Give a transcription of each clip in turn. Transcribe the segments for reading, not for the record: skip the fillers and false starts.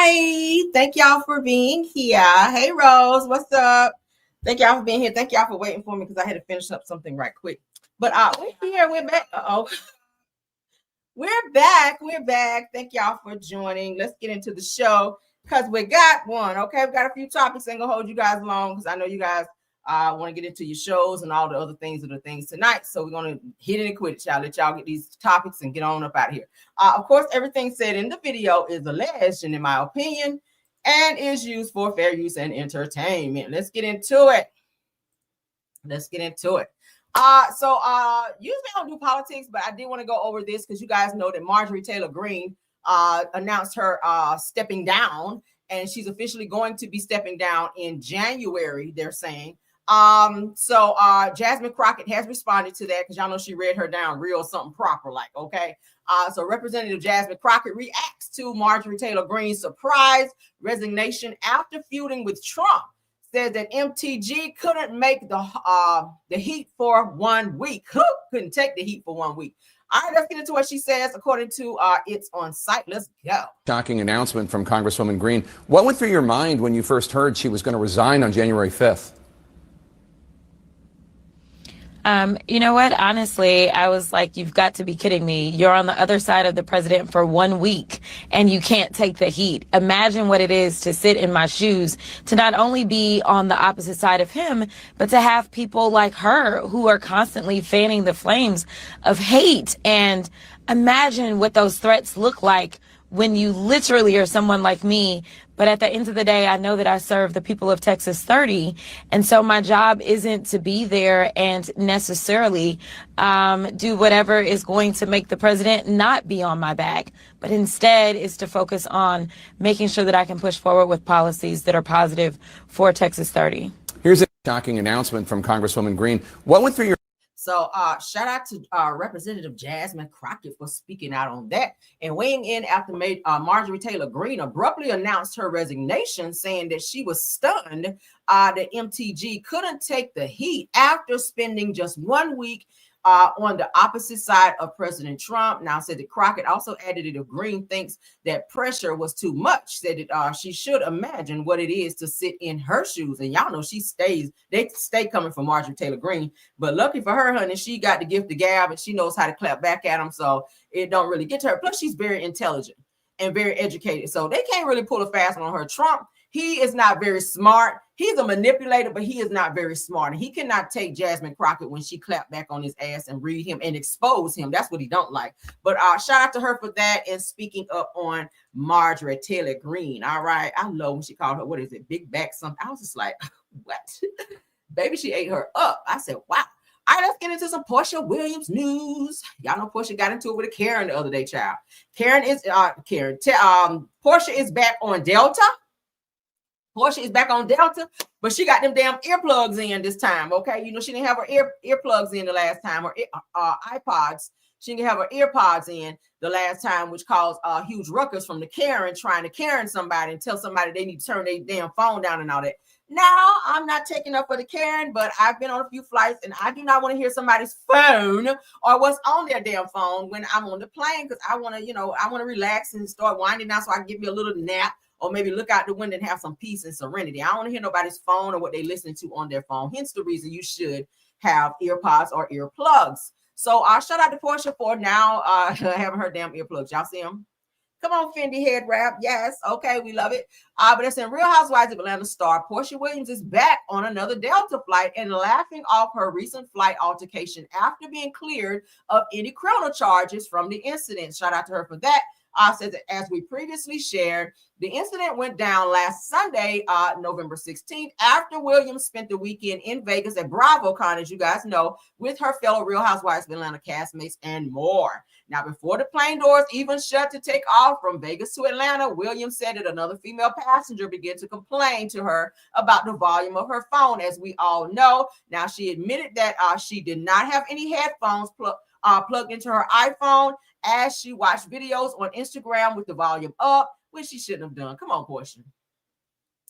Hi. Thank y'all for being here. Hey, Rose. What's up? Thank y'all for being here. Thank y'all for waiting for me because I had to finish up something right quick. But we're here. We're back. We're back. We're back. Thank y'all for joining. Let's get into the show because we got one. Okay, we got a few topics. Ain't gonna hold you guys long because I know you guys want to get into your shows and all the other things of the things tonight. So we're gonna hit it and quit it, y'all. Let y'all get these topics and get on up out of here. Of course, everything said in the video is alleged and in my opinion and is used for fair use and entertainment. Let's get into it. So usually I don't do politics, but I did want to go over this because you guys know that Marjorie Taylor Greene announced her stepping down, and she's officially going to be stepping down in January, they're saying. So Jasmine Crockett has responded to that because y'all know she read her down real something proper, like, okay. So Representative Jasmine Crockett reacts to Marjorie Taylor Greene's surprise resignation after feuding with Trump. Says that MTG couldn't make the heat for 1 week. Couldn't take the heat for 1 week. All right, let's get into what she says according to It's On Site. Let's go. Shocking announcement from Congresswoman Greene. What went through your mind when you first heard she was going to resign on January 5th? You know what? Honestly, I was like, you've got to be kidding me. You're on the other side of the president for 1 week and you can't take the heat. Imagine what it is to sit in my shoes, to not only be on the opposite side of him, but to have people like her who are constantly fanning the flames of hate. And imagine what those threats look like when you literally are someone like me. But at the end of the day, I know that I serve the people of Texas 30. And so my job isn't to be there and necessarily do whatever is going to make the president not be on my back, but instead is to focus on making sure that I can push forward with policies that are positive for Texas 30. Here's a shocking announcement from Congresswoman Greene. What went through your So shout out to Representative Jasmine Crockett for speaking out on that and weighing in after Marjorie Taylor Greene abruptly announced her resignation, saying that she was stunned that MTG couldn't take the heat after spending just 1 week on the opposite side of President Trump. Now, said that Crockett also added that if Greene thinks that pressure was too much, said that she should imagine what it is to sit in her shoes. And y'all know they stay coming for Marjorie Taylor Greene. But lucky for her, honey, she got the gift of gab and she knows how to clap back at them. So it don't really get to her. Plus, she's very intelligent and very educated. So they can't really pull a fast one on her. Trump, he is not very smart. He's a manipulator, but he is not very smart. And he cannot take Jasmine Crockett when she clapped back on his ass and read him and expose him. That's what he don't like. But shout out to her for that and speaking up on Marjorie Taylor Greene. All right. I love when she called her, what is it, big back something. I was just like, what? Baby, she ate her up. I said, wow. All right, let's get into some Porsha Williams news. Y'all know Porsha got into it with a Karen the other day, child. Porsha is back on Delta. Porsha is back on Delta, but she got them damn earplugs in this time, okay? You know, she didn't have her earplugs in the last time, or iPods. She didn't have her earpods in the last time, which caused huge ruckus from the Karen trying to Karen somebody and tell somebody they need to turn their damn phone down and all that. Now, I'm not taking up for the Karen, but I've been on a few flights and I do not want to hear somebody's phone or what's on their damn phone when I'm on the plane because I want to relax and start winding down so I can give me a little nap. Or maybe look out the window and have some peace and serenity. I don't want to hear nobody's phone or what they listen to on their phone. Hence the reason you should have earpods or earplugs. So shout out to Porsha for now having her damn earplugs. Y'all see them? Come on, Fendi head wrap. Yes. Okay, we love it. But it's in Real Housewives of Atlanta star Porsha Williams is back on another Delta flight and laughing off her recent flight altercation after being cleared of any criminal charges from the incident. Shout out to her for that. Says that as we previously shared, the incident went down last Sunday, November 16th, after Williams spent the weekend in Vegas at BravoCon, as you guys know, with her fellow Real Housewives of Atlanta castmates and more. Now, before the plane doors even shut to take off from Vegas to Atlanta, Williams said that another female passenger began to complain to her about the volume of her phone, as we all know. Now, she admitted that she did not have any headphones plugged into her iPhone as she watched videos on Instagram with the volume up, which she shouldn't have done. Come on, Porsha.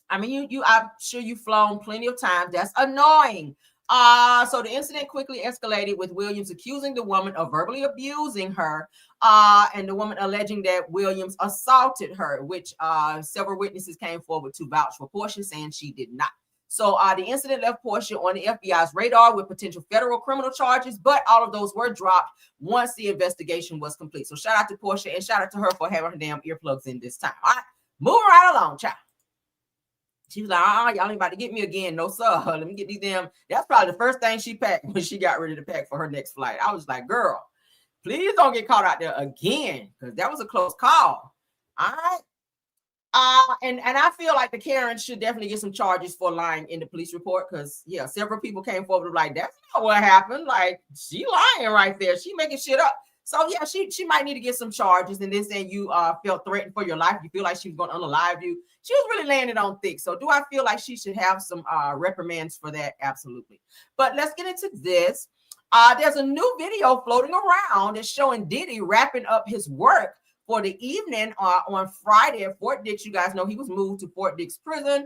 I mean, I'm sure you've flown plenty of times. That's annoying. So the incident quickly escalated with Williams accusing the woman of verbally abusing her, and the woman alleging that Williams assaulted her, which several witnesses came forward to vouch for Porsha, saying she did not. So the incident left Porsha on the FBI's radar with potential federal criminal charges, but all of those were dropped once the investigation was complete. So shout out to Porsha and shout out to her for having her damn earplugs in this time. All right, moving right along, child. She was like, y'all ain't about to get me again. No, sir. Let me get these damn. That's probably the first thing she packed when she got ready to pack for her next flight. I was like, girl, please don't get caught out there again, because that was a close call. All right. And I feel like the Karen should definitely get some charges for lying in the police report, because yeah, several people came forward like, that's not what happened. Like, she lying right there. She making shit up. So yeah, she might need to get some charges. And then saying you felt threatened for your life, you feel like she was going to unalive you. She was really laying it on thick. So do I feel like she should have some reprimands for that? Absolutely. But let's get into this. There's a new video floating around that's showing Diddy wrapping up his work for the evening on Friday at Fort Dix. You guys know he was moved to Fort Dix prison.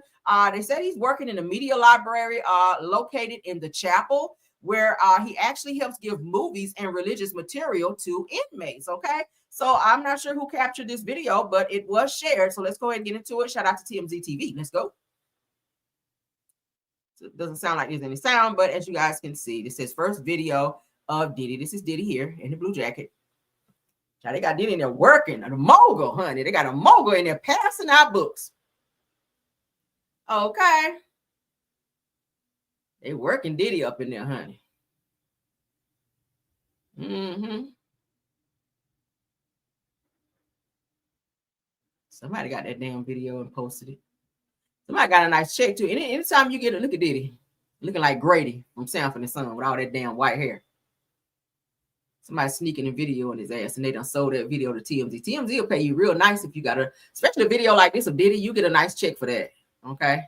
They said he's working in a media library located in the chapel, where he actually helps give movies and religious material to inmates. Okay, so I'm not sure who captured this video, but it was shared. So let's go ahead and get into it. Shout out to TMZ TV. Let's go. So it doesn't sound like there's any sound, but as you guys can see, this says first video of Diddy. This is Diddy here in the blue jacket. Now, they got Diddy in there working, a mogul, honey. They got a mogul in there passing out books. Okay. They working Diddy up in there, honey. Somebody got that damn video and posted it. Somebody got a nice check too. Anytime you get a look at Diddy, looking like Grady from Sanford and Son with all that damn white hair. Somebody sneaking a video on his ass, and they done sold that video to TMZ. TMZ will pay you real nice if you got especially a video like this of Diddy, you get a nice check for that. Okay.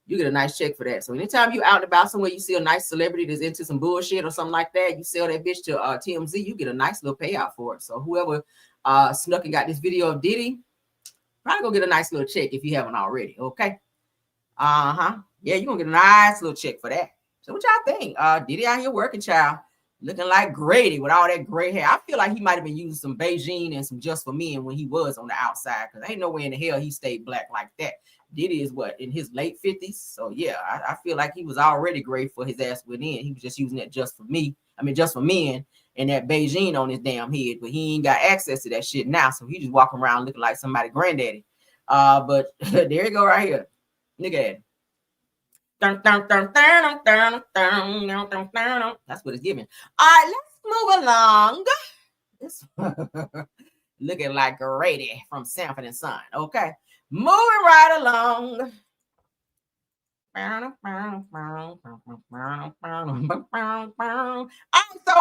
You get a nice check for that. So anytime you out and about somewhere, you see a nice celebrity that's into some bullshit or something like that, you sell that bitch to TMZ, you get a nice little payout for it. So whoever snuck and got this video of Diddy, probably gonna get a nice little check if you haven't already. Okay. Yeah, you're gonna get a nice little check for that. So what y'all think? Diddy out here working, child, looking like Grady with all that gray hair. I feel like he might have been using some Beijing and some Just For Men when he was on the outside, because ain't no way in the hell he stayed black like that. Diddy is what, in his late 50s? So yeah, I feel like he was already gray for his ass within. He was just using that Just For Me. I mean, Just For Men and that Beijing on his damn head, but he ain't got access to that shit now. So he just walking around looking like somebody granddaddy. But there you go right here. Look at it. That's what it's giving. All right, let's move along. Looking like Grady from Sanford and Son. Okay, moving right along. All right, so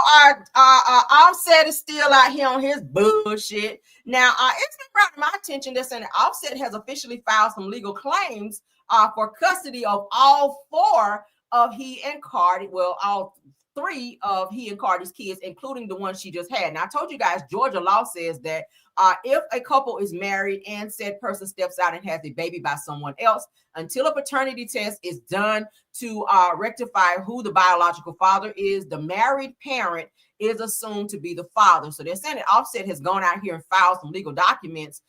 Offset is still out here on his bullshit. Now, it's been brought to my attention that Offset has officially filed some legal claims for custody of all four of he and Cardi. Well, all three of he and Cardi's kids, including the one she just had. Now, I told you guys, Georgia law says that if a couple is married and said person steps out and has a baby by someone else, until a paternity test is done to rectify who the biological father is, the married parent is assumed to be the father. So they're saying that Offset has gone out here and filed some legal documents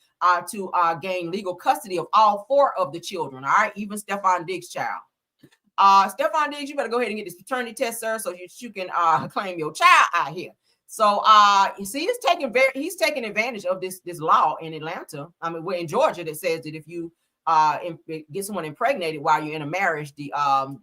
to gain legal custody of all four of the children. All right, even Stephon Diggs' child. Stephon Diggs, you better go ahead and get this paternity test, sir, so you can claim your child out here. So you see, he's taking advantage of this law in Atlanta. I mean, we're in Georgia that says that if you get someone impregnated while you're in a marriage, the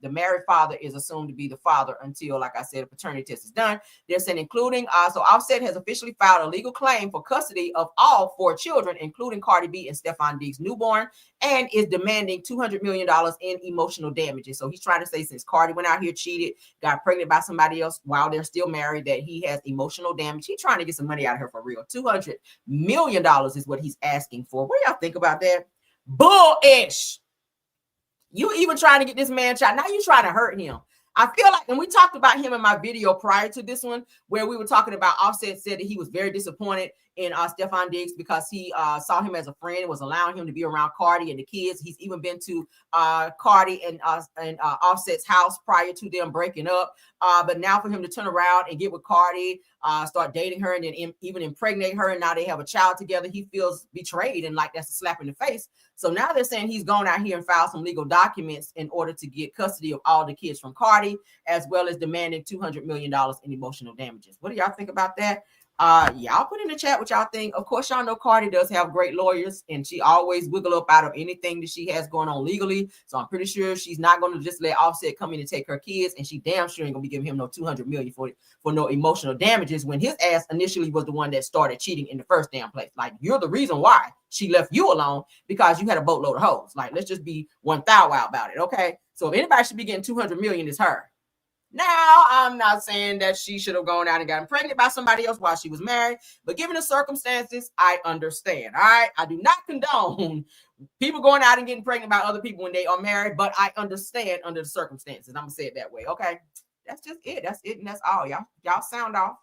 married father is assumed to be the father until, like I said, a paternity test is done. They're saying including so Offset has officially filed a legal claim for custody of all four children, including Cardi B and Stephon Diggs' newborn, and is demanding $200 million in emotional damages. So he's trying to say, since Cardi went out here, cheated, got pregnant by somebody else while they're still married, that he has emotional damage. He's trying to get some money out of her for real. $200 million is what he's asking for. What do y'all think about that? Bullish. You even trying to get this man child. Now you trying to hurt him. I feel like, and we talked about him in my video prior to this one, where we were talking about Offset said that he was very disappointed in Stefan Diggs because he saw him as a friend and was allowing him to be around Cardi and the kids. He's even been to Cardi and Offset's house prior to them breaking up. But now for him to turn around and get with Cardi, start dating her, and then even impregnate her, and now they have a child together, he feels betrayed and like that's a slap in the face. So now they're saying he's gone out here and filed some legal documents in order to get custody of all the kids from Cardi, as well as demanding $200 million in emotional damages. What do y'all think about that? Y'all put in the chat what y'all think. Of course, y'all know Cardi does have great lawyers, and she always wiggle up out of anything that she has going on legally. So I'm pretty sure she's not going to just let Offset come in and take her kids, and she damn sure ain't going to be giving him no $200 million for no emotional damages when his ass initially was the one that started cheating in the first damn place. Like, you're the reason why she left you alone, because you had a boatload of hoes. Like, let's just be 1,000 about it, okay? So if anybody should be getting $200 million, it's her. Now, I'm not saying that she should have gone out and gotten pregnant by somebody else while she was married, but given the circumstances, I understand. All right. I do not condone people going out and getting pregnant by other people when they are married, but I understand under the circumstances. I'm gonna say it that way. Okay. That's just it. That's it. And that's all. Y'all sound off.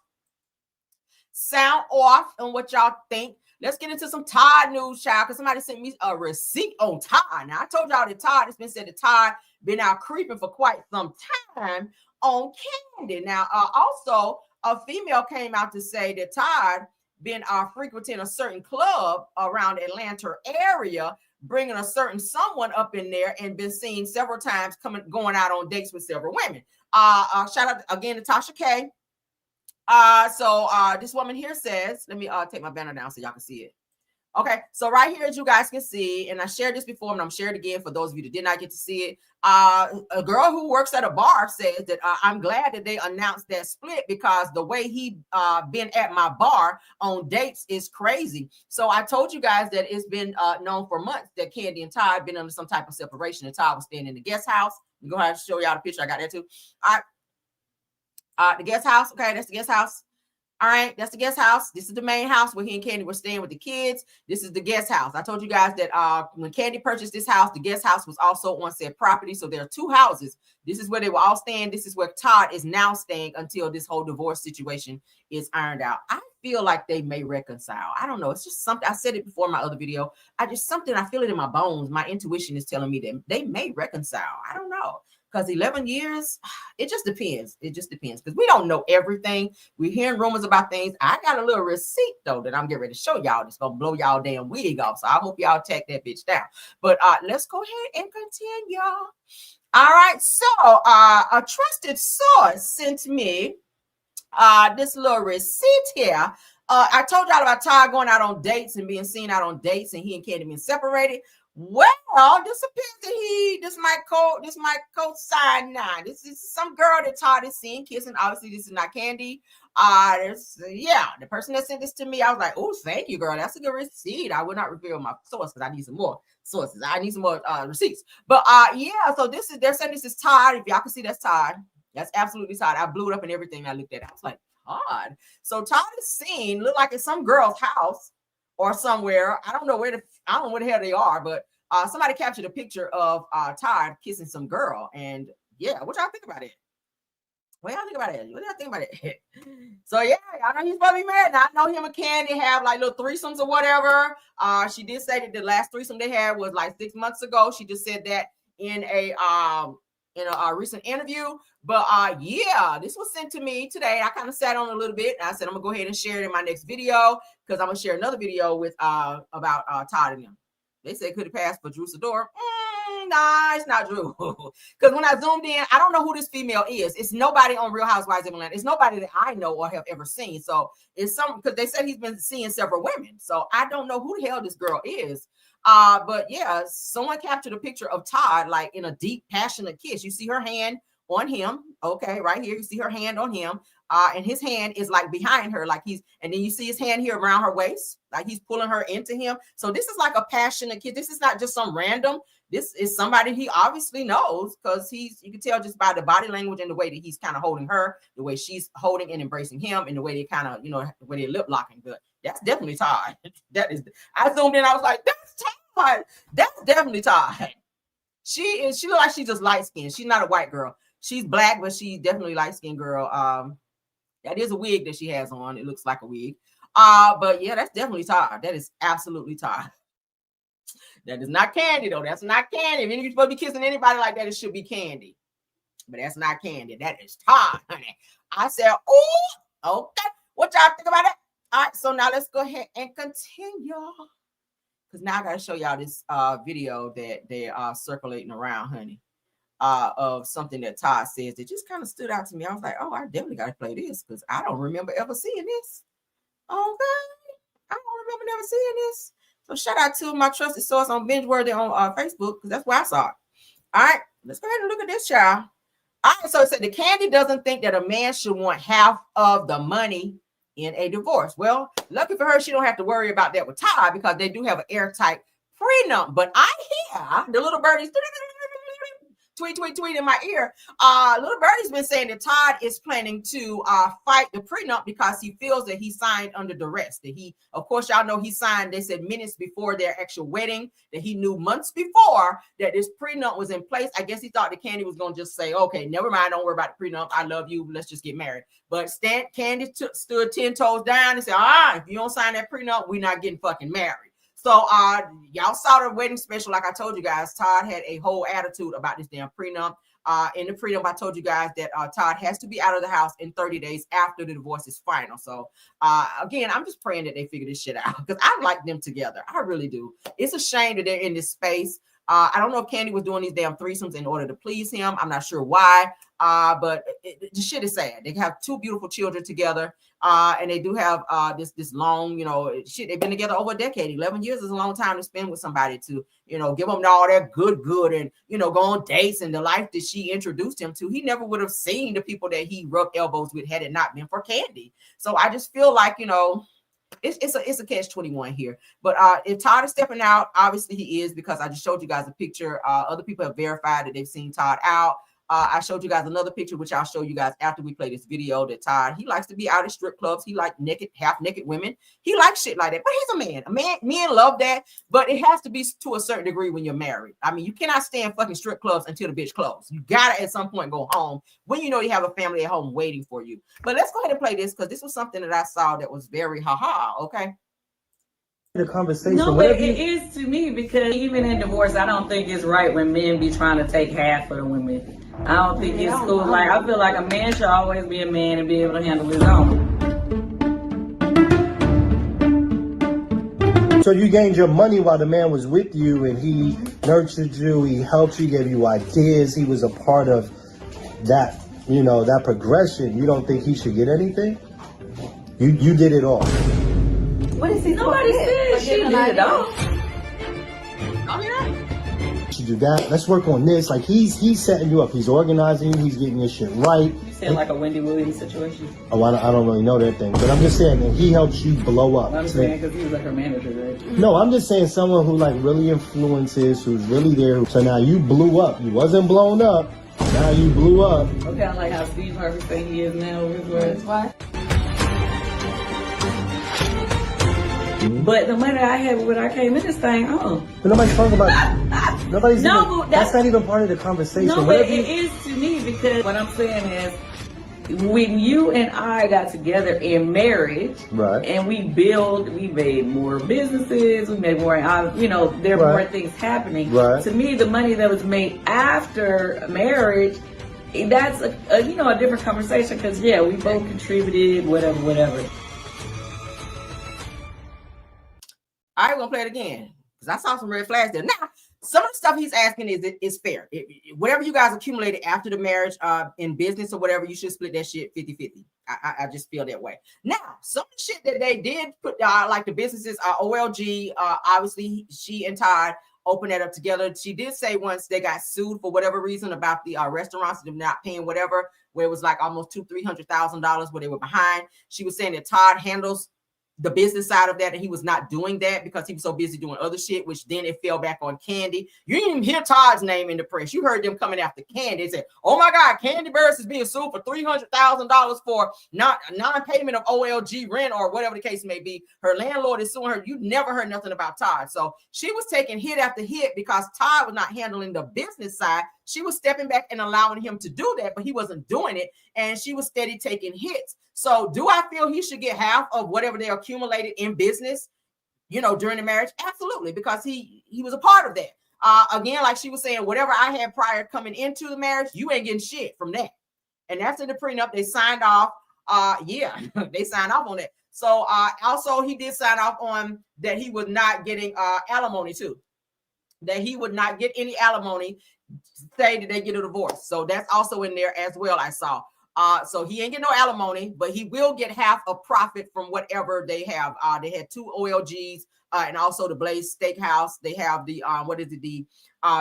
Sound off on what y'all think. Let's get into some Todd news, child, because somebody sent me a receipt on Todd. Now, I told y'all that Todd, it's been said that Todd been out creeping for quite some time on Kandi. Now, also, a female came out to say that Todd been frequenting a certain club around Atlanta area, bringing a certain someone up in there, and been seen several times going out on dates with several women. Shout out again to Tasha K. So this woman here says, let me take my banner down so y'all can see it. Okay, so right here, as you guys can see, and I shared this before, and I'm sharing it again for those of you that did not get to see it. A girl who works at a bar says that I'm glad that they announced that split, because the way he been at my bar on dates is crazy. So I told you guys that it's been known for months that Kandi and Todd been under some type of separation, and Todd was staying in the guest house. I'm going to have to show y'all the picture. I got that too. All right. The guest house. Okay, that's the guest house. All right, that's the guest house. This is the main house where he and Kandi were staying with the kids. This is the guest house. I told you guys that when Kandi purchased this house, the guest house was also on said property. So there are two houses. This is where they were all staying. This is where Todd is now staying until this whole divorce situation is ironed out. I feel like they may reconcile. I don't know. It's just something. I said it before in my other video. I feel it in my bones. My intuition is telling me that they may reconcile. I don't know. Because 11 years, it just depends. It just depends. Because we don't know everything. We're hearing rumors about things. I got a little receipt, though, that I'm getting ready to show y'all. That's going to blow y'all damn wig off. So I hope y'all take that bitch down. But let's go ahead and continue. All right. So a trusted source sent me this little receipt here. I told y'all about Todd going out on dates and being seen out on dates, and he and Kandi being separated. Well, this appears that this might co-sign now. This is some girl that Todd is seeing kissing. Obviously, this is not Kandi. The person that sent this to me, I was like, oh, thank you, girl. That's a good receipt. I would not reveal my source because I need some more sources. I need some more receipts. But so they're saying this is Todd. If y'all can see, that's Todd. That's absolutely Todd. I blew it up and everything. I looked at it. I was like, Todd. So Todd is seen, look like it's some girl's house or somewhere. I don't know where the hell they are, but somebody captured a picture of Todd kissing some girl. And yeah, what y'all think about it? So yeah, I know he's supposed to be married. Now, I know him and Kandi have like little threesomes or whatever. She did say that the last threesome they had was like 6 months ago. She just said that in a recent interview. But this was sent to me today. I kind of sat on it a little bit. And I said I'm gonna go ahead and share it in my next video, because I'm gonna share another video with about Todd and them. They said could it pass for Drew Sidor? Nah, it's not Drew. Because when I zoomed in, I don't know who this female is. It's nobody on Real Housewives of Atlanta. It's nobody that I know or have ever seen. So it's because they said he's been seeing several women. So I don't know who the hell this girl is. But yeah, someone captured a picture of Todd like in a deep, passionate kiss. You see her hand on him. Okay, right here. You see her hand on him. And his hand is like behind her, like and then you see his hand here around her waist, like he's pulling her into him. So this is like a passionate kiss. This is not just some random. This is somebody he obviously knows, because you can tell just by the body language and the way that he's kind of holding her, the way she's holding and embracing him, and the way they kind of, the way they're lip locking. But that's definitely Todd. I zoomed in, I was like, that's Todd. That's definitely Todd. She looks like she's just light skinned. She's not a white girl. She's black, but she's definitely light-skinned girl. That is a wig that she has on. It looks like a wig. But yeah, that's definitely Todd. That is absolutely Todd. That is not Kandi, though. That's not Kandi. If you're supposed to be kissing anybody like that, it should be Kandi. But that's not Kandi. That is Todd, honey. I said, oh, okay. What y'all think about that? All right, so now let's go ahead and continue. Because now I got to show y'all this video that they are circulating around, honey, of something that Todd says that just kind of stood out to me. I was like, oh, I definitely got to play this because I don't remember ever seeing this. Okay. I don't remember never seeing this. So shout out to my trusted source on Bingeworthy on Facebook because that's where I saw it. All right, let's go ahead and look at this, child. All right, so it said the Kandi doesn't think that a man should want half of the money in a divorce. Well, lucky for her, she don't have to worry about that with Todd because they do have an airtight prenup. But I hear the little birdies tweet in my ear. Little birdie's been saying that Todd is planning to fight the prenup because he feels that he signed under duress. That he, of course, y'all know he signed, they said minutes before their actual wedding, that he knew months before that this prenup was in place. I guess he thought that Kandi was going to just say, okay, never mind, don't worry about the prenup. I love you. Let's just get married. But Kandi stood 10 toes down and said, if you don't sign that prenup, we're not getting fucking married. So y'all saw the wedding special. Like I told you guys, Todd had a whole attitude about this damn prenup. In the prenup, I told you guys that Todd has to be out of the house in 30 days after the divorce is final. So again, I'm just praying that they figure this shit out because I like them together. I really do. It's a shame that they're in this space. I don't know if Kandi was doing these damn threesomes in order to please him. I'm not sure why. But the shit is sad. They have two beautiful children together. And they do have this long, shit. They've been together over a decade. 11 years is a long time to spend with somebody to, give them all that good and, go on dates and the life that she introduced him to. He never would have seen the people that he rubbed elbows with had it not been for Kandi. So I just feel like, it's a catch-21 here. But if Todd is stepping out, obviously he is because I just showed you guys a picture. Other people have verified that they've seen Todd out. I showed you guys another picture, which I'll show you guys after we play this video, that Todd, he likes to be out at strip clubs. He likes naked, half naked women. He likes shit like that. But he's a man. Men love that. But it has to be to a certain degree when you're married. I mean, you cannot stay in fucking strip clubs until the bitch closes. You gotta at some point go home when you know you have a family at home waiting for you. But let's go ahead and play this because this was something that I saw that was very okay? The conversation. No, but it is to me because even in divorce, I don't think it's right when men be trying to take half of the women. I don't think it's cool. Like, I feel like a man should always be a man and be able to handle his own. So you gained your money while the man was with you and he nurtured you, he helped you, gave you ideas, he was a part of that, that progression. You don't think he should get anything? You did it all. What is he? Nobody said she did it all. You do that. Let's work on this. Like he's setting you up. He's organizing you. He's getting your shit right. You saying like a Wendy Williams situation? Oh, I don't really know that thing, but I'm just saying that he helps you blow up. I'm saying because he was like her manager, right? No, I'm just saying someone who like really influences, who's really there. So now you blew up. You wasn't blown up. Now you blew up. Okay, I like how Steve Harvey say he is now with his words. Why? But the money I had when I came in this thing, But nobody's talking about nobody's no, even, that's not even part of the conversation. No, but it is to me because what I'm saying is when you and I got together in marriage, right, and we made more businesses, we made more, there were more things happening. Right. To me, the money that was made after marriage, that's a different conversation because we both contributed, whatever. All right, we're gonna play it again because I saw some red flags there. Now, some of the stuff he's asking is fair. Whatever you guys accumulated after the marriage in business or whatever, you should split that shit 50-50. I just feel that way. Now, some of the shit that they did put, like the businesses, OLG, obviously she and Todd opened that up together. She did say once they got sued for whatever reason about the restaurants, them not paying whatever, where it was like almost $200,000-$300,000 where they were behind. She was saying that Todd handles the business side of that, and he was not doing that because he was so busy doing other shit, which then it fell back on Kandi. You didn't even hear Todd's name in the press. You heard them coming after Kandi. They said, oh my God, Kandi Burris is being sued for $300,000 for non-payment of OLG rent or whatever the case may be. Her landlord is suing her. You never heard nothing about Todd. So she was taking hit after hit because Todd was not handling the business side. She was stepping back and allowing him to do that, but he wasn't doing it. And she was steady taking hits. So do I feel he should get half of whatever they accumulated in business, during the marriage? Absolutely, because he was a part of that. Again, like she was saying, whatever I had prior coming into the marriage, you ain't getting shit from that. And after the prenup, they signed off. They signed off on it. So also he did sign off on that he was not getting alimony too. That he would not get any alimony, say that they get a divorce. So that's also in there as well, I saw. So he ain't get no alimony, but he will get half a profit from whatever they have. They had 2 OLGs and also the Blaze Steakhouse. They have the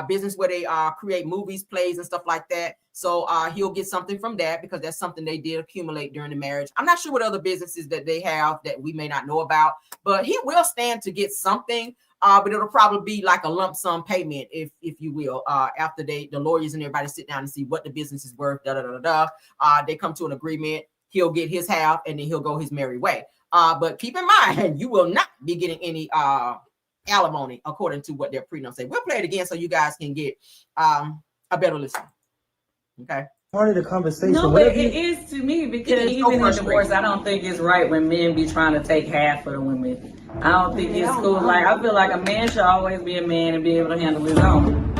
business where they create movies, plays, and stuff like that. So he'll get something from that because that's something they did accumulate during the marriage. I'm not sure what other businesses that they have that we may not know about, but he will stand to get something. But it'll probably be like a lump sum payment, if you will, after the lawyers and everybody sit down and see what the business is worth. They come to an agreement. He'll get his half, and then he'll go his merry way. But keep in mind, you will not be getting any alimony according to what their prenup say. We'll play it again so you guys can get a better listen. Okay. Part of the conversation. No, but it is to me because even in divorce, I don't think it's right when men be trying to take half of the women. I don't think it's cool. Like, I feel like a man should always be a man and be able to handle his own.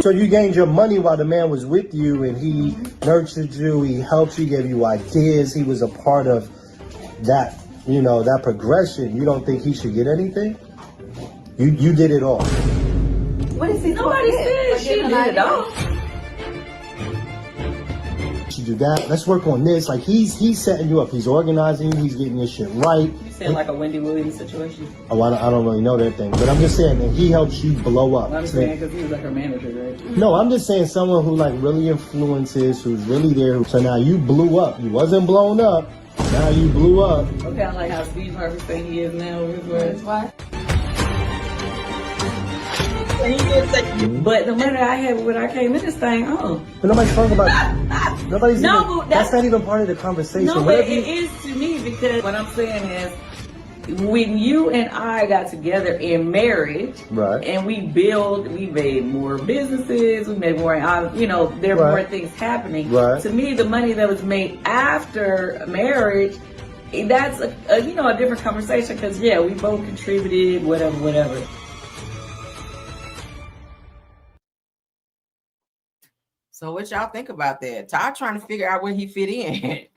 So you gained your money while the man was with you, and he nurtured you, he helped you, gave you ideas, he was a part of that, that progression. You don't think he should get anything? You did it all. What is he? Nobody said she did it all. You do that. Let's work on this. Like he's setting you up. He's organizing you. He's getting your shit right. You saying like a Wendy Williams situation? Oh, I don't really know that thing, but I'm just saying that he helps you blow up. Well, I'm saying because he was like her manager, right? No, I'm just saying someone who like really influences, who's really there. So now you blew up. You wasn't blown up. Now you blew up. Okay, I like how Steve Harvey saying he is now. What? But the money I had when I came in this thing, But nobody's talking about. Nobody's. No, but that's not even part of the conversation. No, but it is to me because what I'm saying is, when you and I got together in marriage, right, and we made more businesses, we made more, there were more things happening. Right. To me, the money that was made after marriage, that's a different conversation because we both contributed, whatever. So what y'all think about that? Todd trying to figure out where he fit in.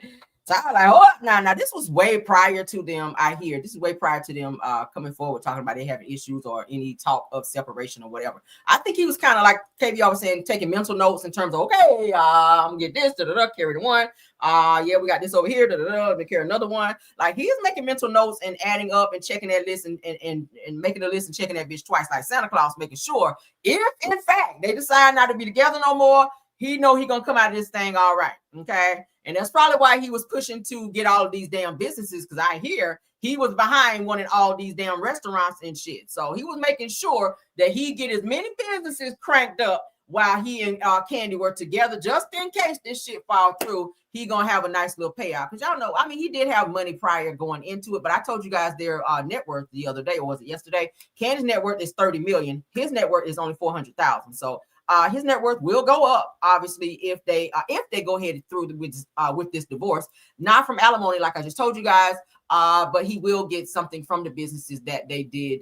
Todd like, oh, now this was way prior to them. This is way prior to them coming forward talking about they having issues or any talk of separation or whatever. I think he was kind of like KB always saying, taking mental notes in terms of, okay, I'm gonna get this, carry the one. We got this over here, we carry another one. Like he's making mental notes and adding up and checking that list and making a list and checking that bitch twice, like Santa Claus, making sure if in fact they decide not to be together no more, he know he gonna come out of this thing all right, okay? And that's probably why he was pushing to get all of these damn businesses, because I hear he was behind wanting all these damn restaurants and shit. So he was making sure that he get as many businesses cranked up while he and Kandi were together, just in case this shit fall through. He gonna have a nice little payout, because y'all know, I mean, he did have money prior going into it, but I told you guys their net worth the other day, or was it yesterday? Kandi's net worth is $30 million. His net worth is only $400,000. So his net worth will go up, obviously, if they go ahead through with this divorce, not from alimony, like I just told you guys, but he will get something from the businesses that they did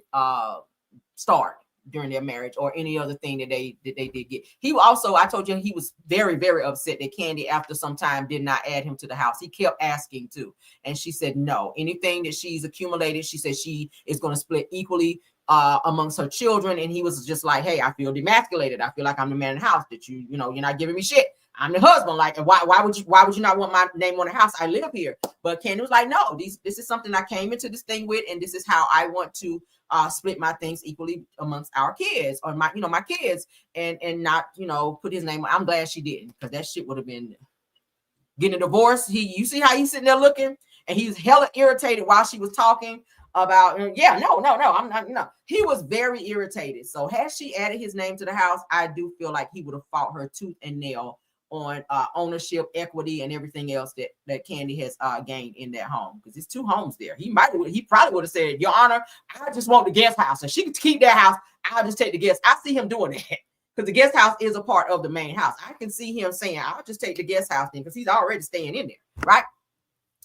start during their marriage, or any other thing that they did get. He also, I told you, he was very, very upset that Kandi, after some time, did not add him to the house. He kept asking to, and she said no. Anything that she's accumulated, she said she is going to split equally amongst her children. And he was just like, hey, I feel demasculated. I feel like I'm the man in the house, that you're not giving me shit. I'm the husband. Like, why would you not want my name on the house? I live here. But Kandi was like, no, this is something I came into this thing with, and this is how I want to split my things equally amongst our kids, or my kids, and not, put his name on. I'm glad she didn't, because that shit would have been getting a divorce. You see how he's sitting there looking, and he's hella irritated while she was talking about, I'm not, no. He was very irritated. So had she added his name to the house, I do feel like he would have fought her tooth and nail on ownership, equity, and everything else that Kandi has gained in that home, because it's 2 homes there. He probably would have said, Your Honor, I just want the guest house, and she could keep that house. I'll just take the guest. I see him doing that because the guest house is a part of the main house. I can see him saying, I'll just take the guest house then, because he's already staying in there, right?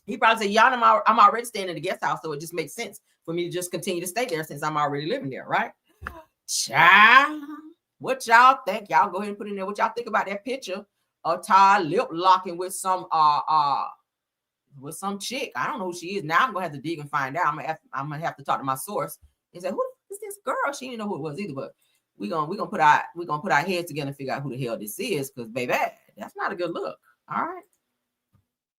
He probably said, Your Honor, I'm already staying in the guest house, so it just makes sense for me to just continue to stay there since I'm already living there, right? Child, what y'all think? Y'all go ahead and put in there what y'all think about that picture of Todd lip locking with some chick. I don't know who she is. Now I'm gonna have to dig and find out. I'm gonna have to talk to my source and say, who is this girl? She didn't know who it was either, but we're gonna put our heads together and figure out who the hell this is, because baby, that's not a good look. All right,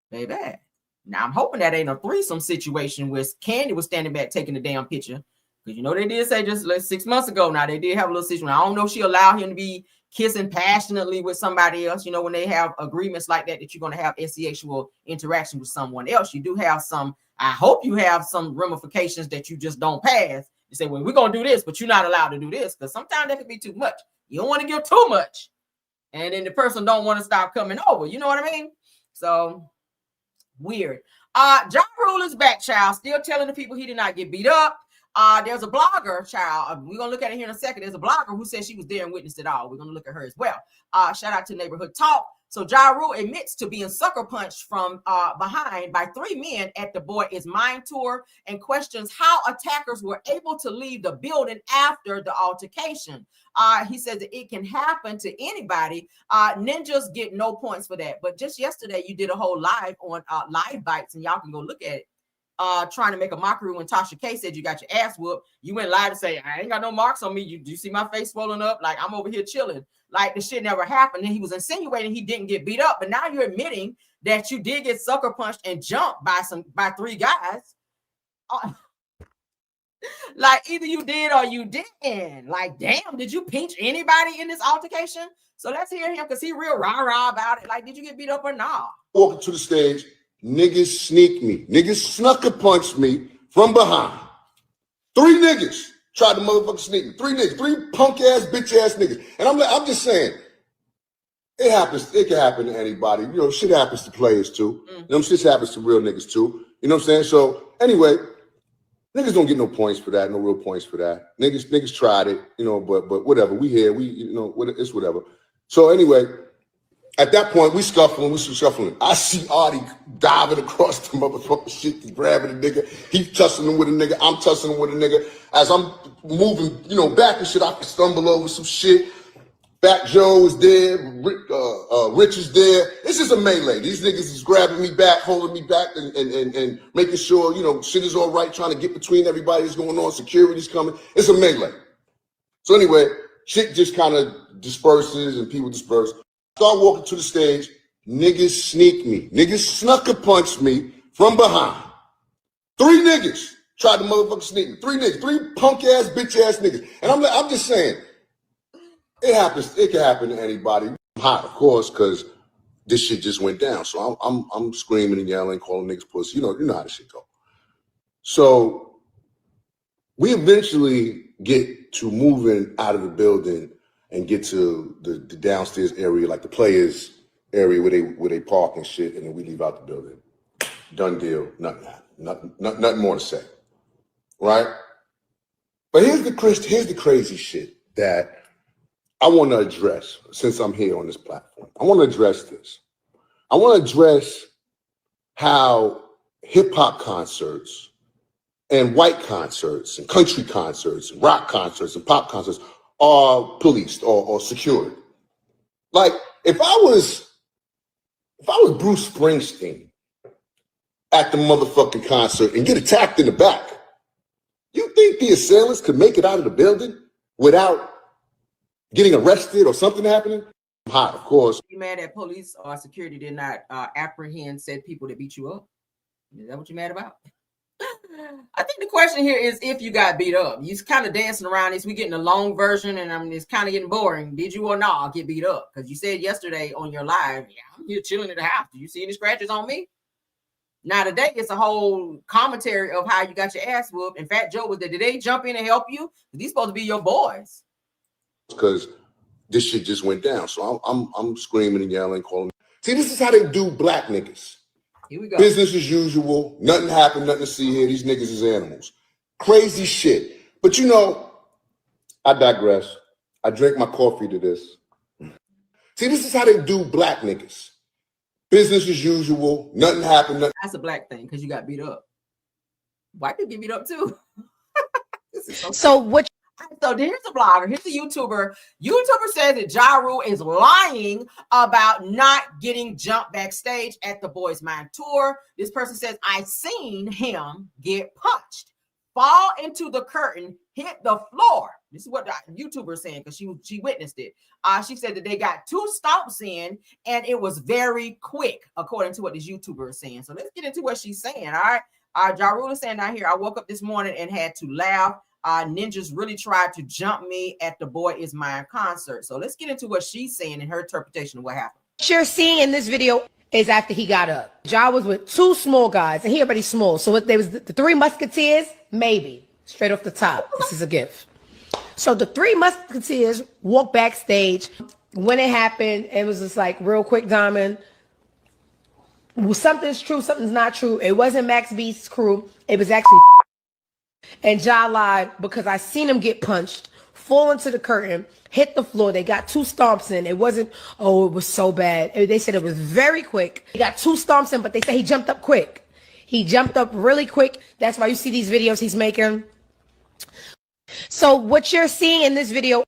baby. Now I'm hoping that ain't a threesome situation where Kandi was standing back taking the damn picture, because they did say just like 6 months ago. Now they did have a little situation. I don't know if she allowed him to be kissing passionately with somebody else. When they have agreements like that you're going to have sexual interaction with someone else, you do have some. I hope you have some ramifications that you just don't pass. You say, well, we're going to do this, but you're not allowed to do this, because sometimes that could be too much. You don't want to give too much, and then the person don't want to stop coming over. You know what I mean? So weird. Ja Rule is back, child. Still telling the people he did not get beat up. There's a blogger, child. We're gonna look at it here in a second. There's a blogger who says she was there and witnessed it all. We're gonna look at her as well. Shout out to Neighborhood Talk. So Ja Rule admits to being sucker punched from behind by 3 men at the Boy Is Mine tour, and questions how attackers were able to leave the building after the altercation. He says that it can happen to anybody. Ninjas get no points for that. But just yesterday, you did a whole live on Live Bites, and y'all can go look at it. Trying to make a mockery when Tasha K said you got your ass whooped. You went live and say, I ain't got no marks on me. You see my face swollen up? Like, I'm over here chilling. Like, the shit never happened. And he was insinuating he didn't get beat up. But now you're admitting that you did get sucker punched and jumped by 3 guys. Like, either you did or you didn't. Like, damn, did you pinch anybody in this altercation? So let's hear him, because he real rah-rah about it. Like, did you get beat up or not? Walking to the stage, niggas sneak me. Niggas snucker punched me from behind. 3 niggas tried to motherfucking sneak me. 3 niggas, 3 punk ass, bitch ass niggas. And I'm just saying, it happens. It can happen to anybody. Shit happens to players too. Shit happens to real niggas too. You know what I'm saying? So anyway, niggas don't get no points for that. No real points for that. Niggas tried it. But whatever. We here. It's whatever. So anyway. At that point, we scuffling. I see Artie diving across the motherfucking shit, grabbing the nigga. He tussling with a nigga. I'm tussling with a nigga. As I'm moving, back and shit, I can stumble over some shit. Back Joe is there. Rich is there. It's just a melee. These niggas is grabbing me back, holding me back, and making sure, shit is all right, trying to get between everybody that's going on. Security's coming. It's a melee. So anyway, shit just kind of disperses and people disperse. Start walking to the stage, niggas sneak me. Niggas snucker punched me from behind. 3 niggas tried to motherfucking sneak me. 3 niggas, 3 punk ass, bitch ass niggas. And I'm just saying, it happens. It can happen to anybody. I'm hot, of course, because this shit just went down. So I'm screaming and yelling, calling niggas pussy. You know how this shit go. So we eventually get to moving out of the building and get to the downstairs area, like the players area where they park and shit, and then we leave out the building. Done deal. Nothing more to say, right? But here's the crazy shit that I want to address since I'm here on this platform. I want to address this. I want to address how hip hop concerts and white concerts and country concerts and rock concerts and pop concerts are policed or secured. Like, if I was Bruce Springsteen at the motherfucking concert and get attacked in the back, you think the assailants could make it out of the building without getting arrested or something happening? I'm hot, of course. You mad at police or security did not apprehend said people that beat you up? Is that what you're mad about? I think the question here is if you got beat up. You're kind of dancing around this. We getting a long version, and it's kind of getting boring. Did you or not get beat up? Because you said yesterday on your live, yeah, I'm here chilling at the house. Do you see any scratches on me? Now today it's a whole commentary of how you got your ass whooped. In fact, Joe was there. Did they jump in and help you? These supposed to be your boys. Because this shit just went down. So I'm screaming and yelling, calling. See, this is how they do black niggas. Here we go. Business as usual. Nothing happened, nothing to see here. These niggas is animals. Crazy shit. But you know, I digress. I drink my coffee to this. See, this is how they do black niggas. Business as usual. Nothing happened. That's a black thing because you got beat up. White people get beat up too. So what? So here's a blogger, here's a YouTuber. YouTuber says that Ja Rule is lying about not getting jumped backstage at the Boys Mind tour. This person says, I seen him get punched, fall into the curtain, hit the floor. This is what the YouTuber is saying because she witnessed it. She said that they got 2 stomps in and it was very quick, according to what this YouTuber is saying. So let's get into what she's saying. All right. Ja Rule is saying out here, I woke up this morning and had to laugh. Ninjas really tried to jump me at the Boy Is Mine concert. So let's get into what she's saying and her interpretation of what happened. What you're seeing in this video is after he got up. Ja was with 2 small guys, and he already small. So there was the 3 Musketeers, maybe, straight off the top. This is a gift. So the 3 Musketeers walked backstage. When it happened, it was just like real quick, Diamond. Well, something's true, something's not true. It wasn't Max B's crew. It was actually... And Ja lied because I seen him get punched, fall into the curtain, hit the floor. They got 2 stomps in. It wasn't, oh, it was so bad. They said it was very quick. He got 2 stomps in, but they said he jumped up quick. He jumped up really quick. That's why you see these videos he's making. So what you're seeing in this video,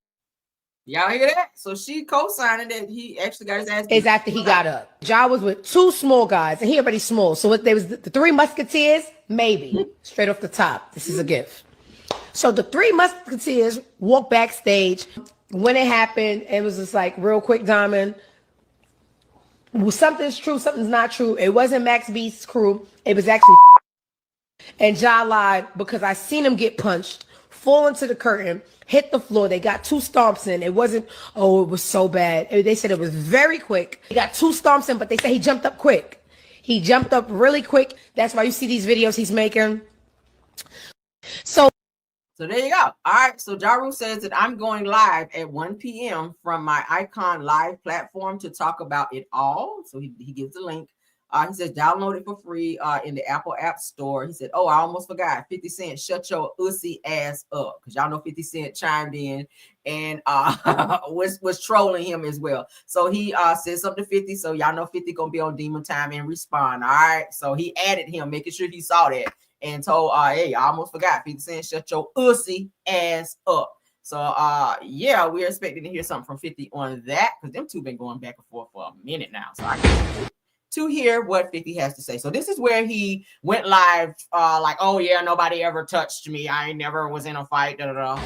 y'all hear that? So she co-signing that he actually got his ass beat. is after he got up. Ja was with 2 small guys, and he already small. So there was the 3 Musketeers, maybe, straight off the top. This is a gift. So the 3 Musketeers walked backstage. When it happened, it was just like real quick, Diamond. Well, something's true, something's not true. It wasn't Max B's crew. It was actually... And Ja lied because I seen him get punched, fall into the curtain, hit the floor. They got 2 stomps in. It wasn't, oh, it was so bad. They said it was very quick. He got 2 stomps in, but they said he jumped up quick. He jumped up really quick. That's why you see these videos he's making. So there you go. All right. So Ja Rule says that I'm going live at 1 p.m. from my Icon Live platform to talk about it all. So he gives the link. He says, download it for free in the Apple App Store. He said, oh, I almost forgot. 50 Cent, shut your ussy ass up. Because y'all know 50 Cent chimed in and was trolling him as well. So he said something to 50. So y'all know 50 going to be on Demon Time and respond. All right. So he added him, making sure he saw that. And told, hey, I almost forgot. 50 Cent, shut your ussy ass up. So, yeah, we're expecting to hear something from 50 on that. Because them two been going back and forth for a minute now. So I can't to hear what 50 has to say. So this is where he went live, like, oh yeah, nobody ever touched me. I never was in a fight. Da, da, da.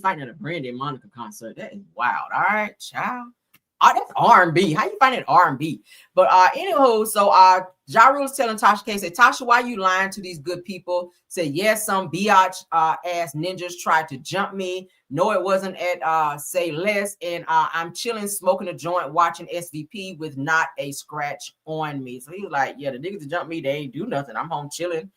Fighting at a Brandy and Monica concert. That is wild. All right, child. Oh, that's R&B. How you find it R&B? But anywho, so Ja Rule's telling Tasha K, said, Tasha, why you lying to these good people? Said, yes, some biatch ass ninjas tried to jump me. No, it wasn't at Say Less. And I'm chilling, smoking a joint, watching SVP with not a scratch on me. So he was like, yeah, the niggas that jump me, they ain't do nothing. I'm home chilling.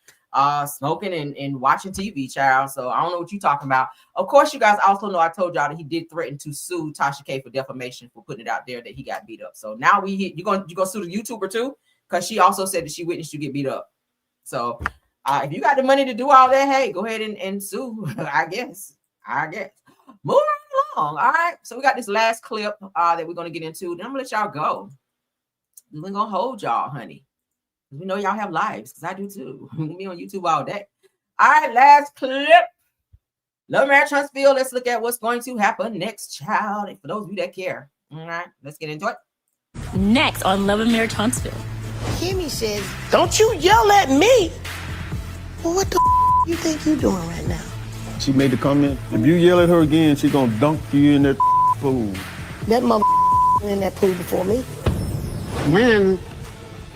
Smoking and watching TV, child. So I don't know what you're talking about. Of course, you guys also know I told y'all that he did threaten to sue Tasha K for defamation for putting it out there that he got beat up. So now you're gonna sue the YouTuber too, because she also said that she witnessed you get beat up. So if you got the money to do all that, hey, go ahead and sue. I guess. Moving along. All right. So we got this last clip that we're gonna get into. Then I'm gonna let y'all go. We're gonna hold y'all, honey. We know y'all have lives, because I do too. Me on YouTube all day. All right, last clip. Love Marriage Huntsville. Let's look at what's going to happen next, child. And for those of you that care. All right, let's get into it. Next on Love and Marriage Huntsville. Kimmy says, "Don't you yell at me." Well, what the you think you doing right now? She made the comment, if you yell at her again, she gonna dunk you in that pool. That mother in that pool before me. When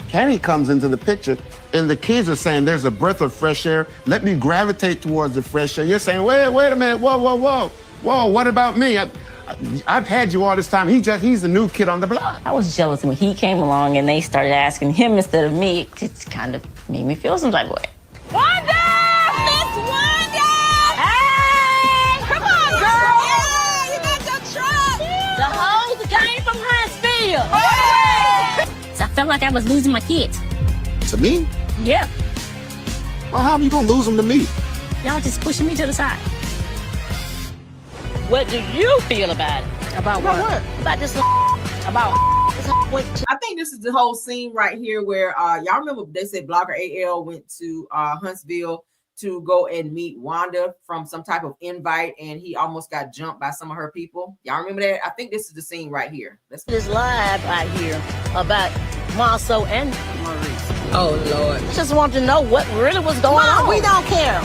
Kenny comes into the picture and the kids are saying there's a breath of fresh air, let me gravitate towards the fresh air. You're saying, wait a minute, whoa, what about me? I've had you all this time. He's the new kid on the block. I was jealous when he came along and they started asking him instead of me. It just kind of made me feel some type of way. Wanda! Miss Wanda! Hey! Come on, girl! Yeah, you got your truck! The hoes came from Huntsville. Hey! So I felt like I was losing my kids. To me? Yeah. Well, how are you gonna lose them to me? Y'all just pushing me to the side. What do you feel about it? About what? About this about this I think this is the whole scene right here where y'all remember they said blogger AL went to Huntsville to go and meet Wanda from some type of invite, and he almost got jumped by some of her people. Y'all remember that? I think this is the scene right here. Let's this live out here about Marceau and Maurice. Oh Lord. Just want to know what really was going on. We don't care.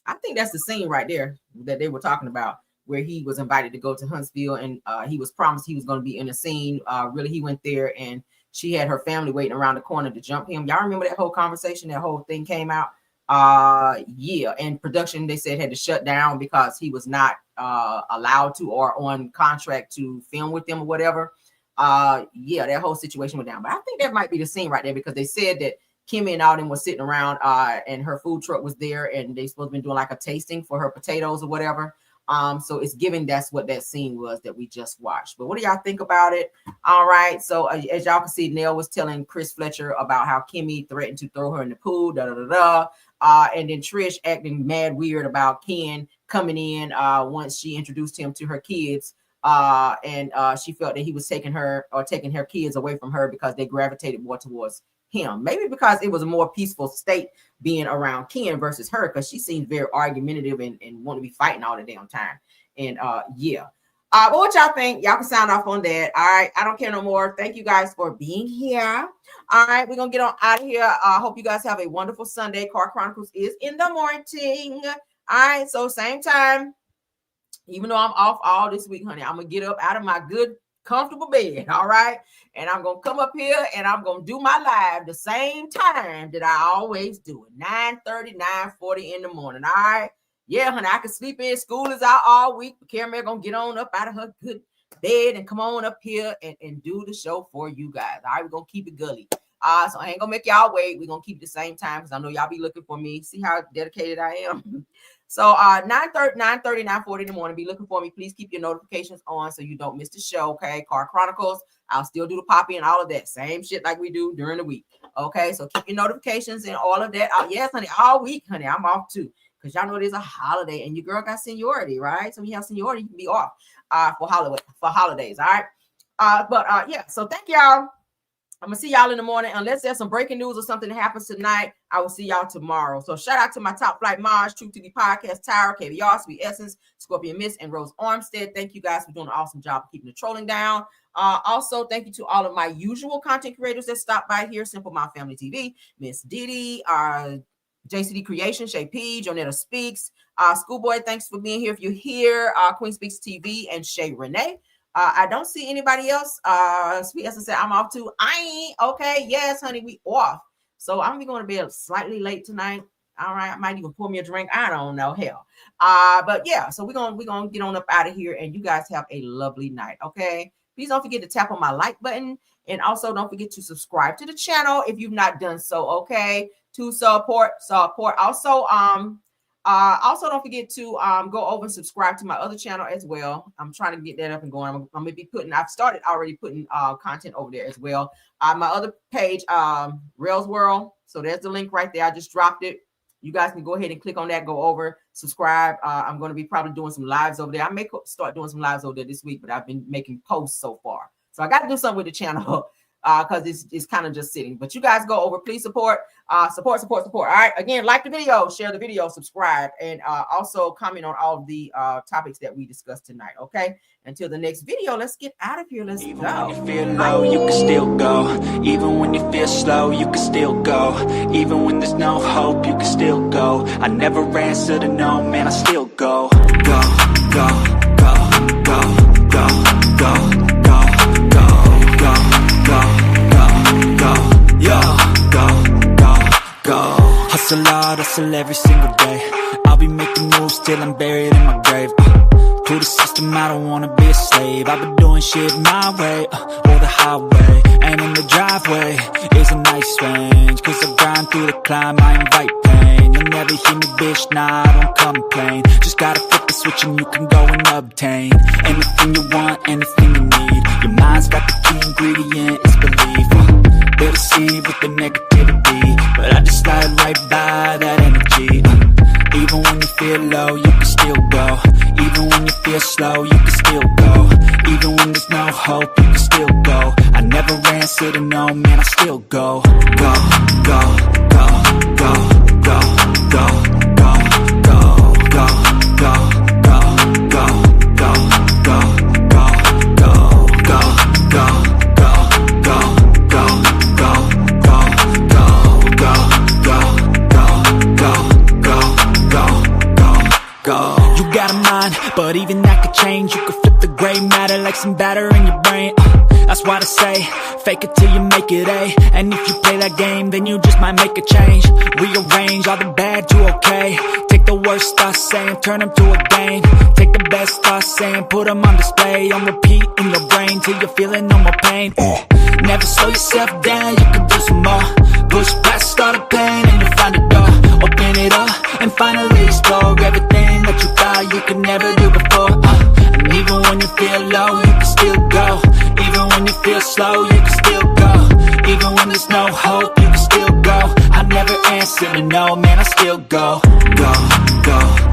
I think that's the scene right there that they were talking about, where he was invited to go to Huntsville, and he was promised he was going to be in a scene. Really, he went there, and she had her family waiting around the corner to jump him. Y'all remember that whole conversation? That whole thing came out. Yeah, and production, they said, had to shut down because he was not allowed to or on contract to film with them or whatever. Yeah, that whole situation went down. But I think that might be the scene right there, because they said that Kimmy and all them was sitting around and her food truck was there, and they supposed to be doing like a tasting for her potatoes or whatever. So it's giving that's what that scene was that we just watched. But what do y'all think about it? All right. So as y'all can see, Nell was telling Chris Fletcher about how Kimmy threatened to throw her in the pool, and then Trish acting mad weird about Ken coming in once she introduced him to her kids. And she felt that he was taking her kids away from her because they gravitated more towards him. Maybe because it was a more peaceful state being around Ken versus her, because she seems very argumentative and want to be fighting all the damn time. And yeah. But what y'all think? Y'all can sound off on that. All right. I don't care no more. Thank you guys for being here. All right. We're going to get on out of here. I hope you guys have a wonderful Sunday. Car Chronicles is in the morning. All right. So same time. Even though I'm off all this week, honey, I'm going to get up out of my good, comfortable bed, all right? And I'm going to come up here and I'm going to do my live the same time that I always do it, 9:30, 9:40 in the morning, all right? Yeah, honey, I can sleep in. School is out all week. But Caramel going to get on up out of her good bed and come on up here and do the show for you guys, all right? We're going to keep it gully. So I ain't going to make y'all wait. We're going to keep it the same time because I know y'all be looking for me. See how dedicated I am? So 9:30, 9:40 in the morning. Be looking for me. Please keep your notifications on so you don't miss the show. Okay, Car Chronicles. I'll still do the poppy and all of that. Same shit like we do during the week. Okay, so keep your notifications and all of that. Yes, honey, all week, honey. I'm off too, because y'all know it is a holiday and your girl got seniority, right? So when you have seniority, you can be off for holidays. All right. Yeah. So thank y'all. I'm going to see y'all in the morning. Unless there's some breaking news or something that happens tonight, I will see y'all tomorrow. So shout out to my top flight Marge, True TV Podcast, Tyra, KVR, Sweet Essence, Scorpion Miss, and Rose Armstead. Thank you guys for doing an awesome job of keeping the trolling down. Also, thank you to all of my usual content creators that stopped by here. Simple My Family TV, Miss Diddy, JCD Creation, Shay P, Jonetta Speaks, Schoolboy, thanks for being here. If you're here, Queen Speaks TV, and Shay Renee. I don't see anybody else. Sweet Essence said I'm off too. I ain't okay. Yes, honey, we off. So I'm going to be slightly late tonight. All right, I might even pour me a drink. I don't know. Hell. But yeah, so we're gonna get on up out of here, and you guys have a lovely night. Okay. Please don't forget to tap on my like button, and also don't forget to subscribe to the channel if you've not done so. Okay. To support. Also, don't forget to go over and subscribe to my other channel as well. I'm trying to get that up and going. I'm gonna be I've started already putting content over there as well. My other page, Rails World. So there's the link right there. I just dropped it. You guys can go ahead and click on that, go over, subscribe. I'm going to be probably doing some lives over there. I may start doing some lives over there this week, but I've been making posts so far. So I got to do something with the channel. because it's kind of just sitting. But you guys go over, please support. Support. All right. Again, like the video, share the video, subscribe, and also comment on all of the topics that we discussed tonight. Okay. Until the next video, let's get out of here. Let's go. Even when you feel low, you can still go. Even when you feel slow, you can still go. Even when there's no hope, you can still go. I never answer to no, man, I still go. Go, go, go, go, go, go, go, go, go, go, go, go, yo, go. Hustle hard, hustle every single day. I'll be making moves till I'm buried in my grave. To the system, I don't wanna be a slave. I've been doing shit my way, or the highway. And in the driveway is a nice range. Cause I grind through the climb, I invite pain. You'll never hear me, bitch, nah, I don't complain. Just gotta flip the switch and you can go and obtain anything you want, anything you need. Your mind's got the key ingredient, it's belief. Build a seed with the negativity, but I just slide right by that energy. Even when you feel low, you can still go. Even when you feel slow, you can still go. Even when there's no hope, you can still go. I never answer to no, man, I still go. Go, go, go, go, go, go, go, go, go, go, go, go, go, go, go, go, go, go, go, go. You got a mind, but even that could change. You could flip the gray matter like some batter in your brain. That's why I say, fake it till you make it A. And if you play that game, then you just might make a change. Rearrange all the bad to okay. Take the worst thoughts saying, turn them to a game. Take the best thoughts saying, put them on display. On repeat in your brain till you're feeling no more pain. Never slow yourself down, you can do some more. Push past all the pain and you'll find a door. Open it up and finally explore everything that you thought you could never do before. And even when you feel low, you can still go. Even when you feel slow, you can still go. Even when there's no hope, you can still go. I never answer to no, man, I still go. Go, go.